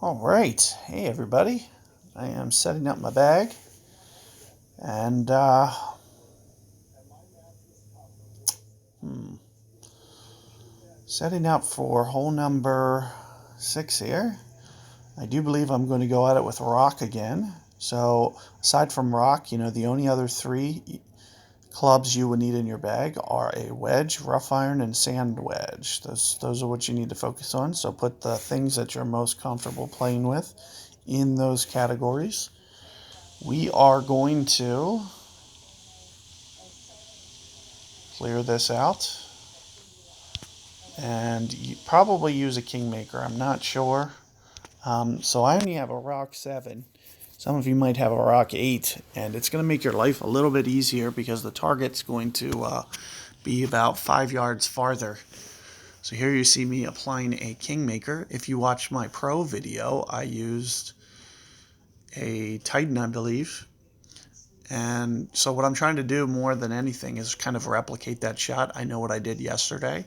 All right. Hey, everybody. I am setting up my bag and hmm, setting up for hole number 6 here. I do believe I'm going to go at it with rock again. So, aside from rock, the only other three clubs you would need in your bag are a wedge, rough iron, and sand wedge. Those are what you need to focus on. So, put the things that you're most comfortable playing with in those categories. We are going to clear this out and you probably use a kingmaker. I'm not sure. So I only have a rock 7. Some of you might have a rock 8, and it's going to make your life a little bit easier because the target's going to be about 5 yards farther. So here you see me applying a kingmaker. If you watched my pro video, I used a Titan, I believe. And so what I'm trying to do more than anything is kind of replicate that shot. I know what I did yesterday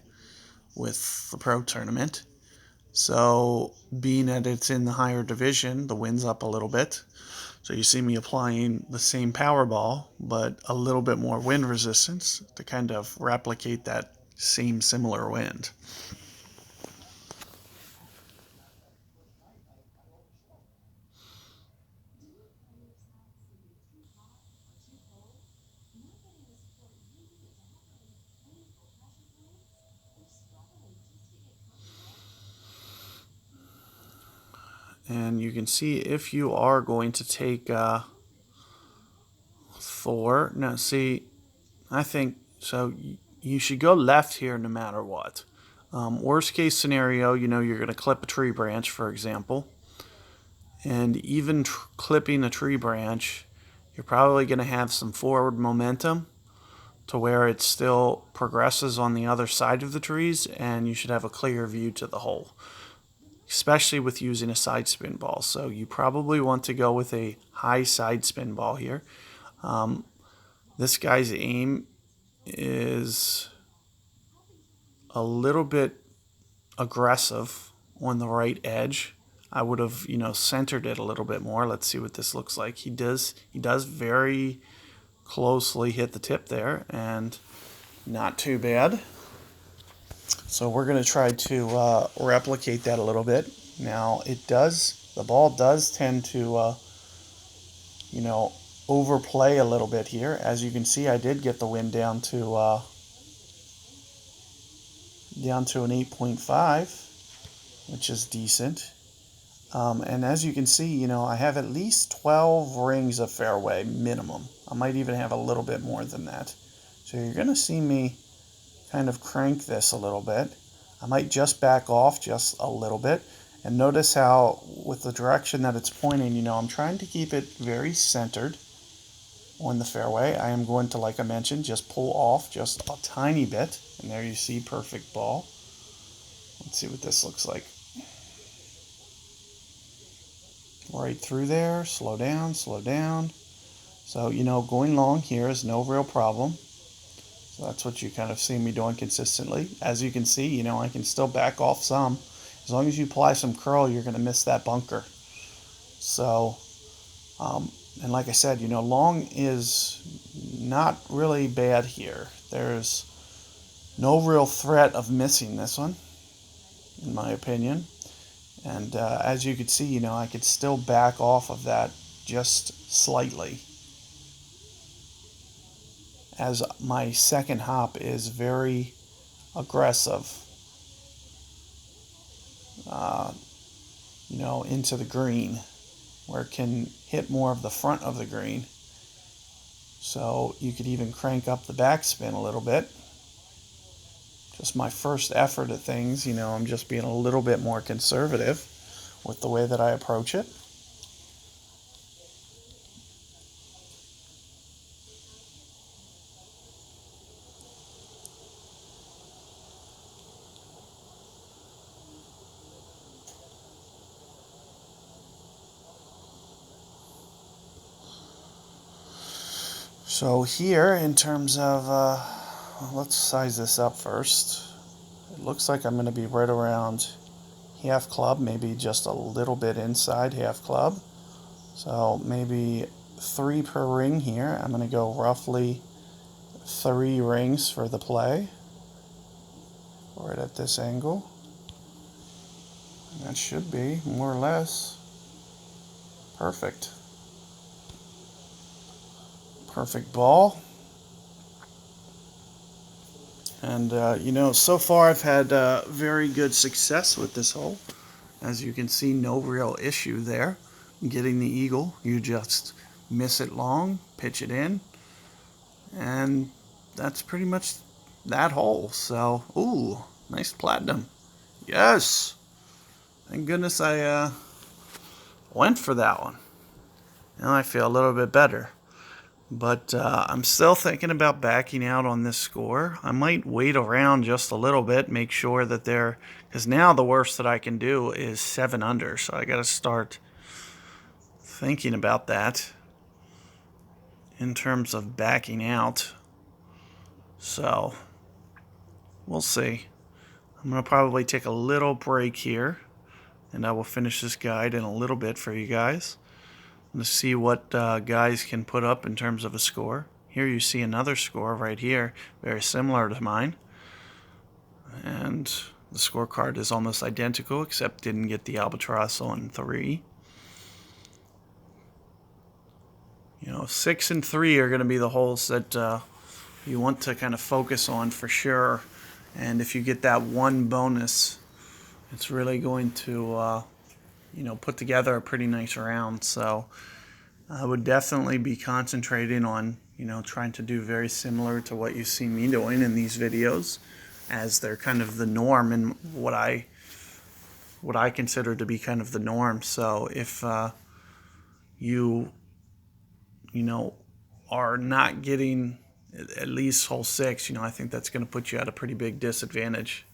with the pro tournament. So being that it's in the higher division, the wind's up a little bit. So you see me applying the same power ball, but a little bit more wind resistance to kind of replicate that same similar wind. And you can see if you are going to take 4. Now see, I think so. You should go left here no matter what. Worst case scenario, you're going to clip a tree branch, for example. And even clipping a tree branch, you're probably going to have some forward momentum to where it still progresses on the other side of the trees, and you should have a clear view to the hole, especially with using a side spin ball. So you probably want to go with a high side spin ball here. This guy's aim is a little bit aggressive on the right edge. I would have, centered it a little bit more. Let's see what this looks like. He does very closely hit the tip there, and not too bad. So we're going to try to replicate that a little bit. Now the ball does tend to, you know, overplay a little bit here. As you can see, I did get the wind down to an 8.5, which is decent. And as you can see, I have at least 12 rings of fairway minimum. I might even have a little bit more than that. So you're going to see me kind of crank this a little bit. I might just back off just a little bit. And notice how, with the direction that it's pointing, I'm trying to keep it very centered on the fairway. I am going to, like I mentioned, just pull off just a tiny bit. And there you see perfect ball. Let's see what this looks like. Right through there, slow down, slow down. So, going long here is no real problem. So that's what you kind of see me doing consistently. As you can see, I can still back off some. As long as you apply some curl, you're going to miss that bunker. So, and like I said, long is not really bad here. There's no real threat of missing this one, in my opinion. And as you can see, I could still back off of that just slightly, as my second hop is very aggressive, uh, into the green, where it can hit more of the front of the green. So you could even crank up the backspin a little bit. Just my first effort at things, I'm just being a little bit more conservative with the way that I approach it. So here, in terms of, let's size this up first. It looks like I'm going to be right around half club, maybe just a little bit inside half club. So maybe 3 per ring here. I'm going to go roughly 3 rings for the play. Right at this angle. That should be more or less perfect. Perfect ball. And you know, so far I've had very good success with this hole. As you can see, no real issue there. Getting the eagle, you just miss it long, pitch it in, and that's pretty much that hole. So, ooh, nice platinum. Yes! Thank goodness I went for that one. Now I feel a little bit better. But I'm still thinking about backing out on this score. I might wait around just a little bit, make sure that they're... Because now the worst that I can do is 7 under. So I got to start thinking about that in terms of backing out. So we'll see. I'm going to probably take a little break here. And I will finish this guide in a little bit for you guys. To see what guys can put up in terms of a score. Here you see another score right here, very similar to mine. And the scorecard is almost identical, except didn't get the albatross on 3. You know, 6 and 3 are going to be the holes that you want to kind of focus on for sure. And if you get that one bonus, it's really going to you know, put together a pretty nice round. So I would definitely be concentrating on, you know, trying to do very similar to what you see me doing in these videos, as they're kind of the norm and what I consider to be kind of the norm. So if you know, are not getting at least hole 6, you know, I think that's going to put you at a pretty big disadvantage.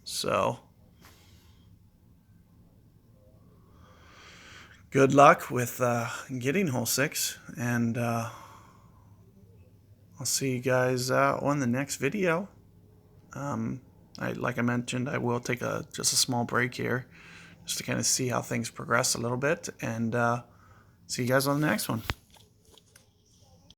So good luck with getting hole 6, and I'll see you guys on the next video. Like I mentioned, I will take just a small break here just to kind of see how things progress a little bit, and see you guys on the next one.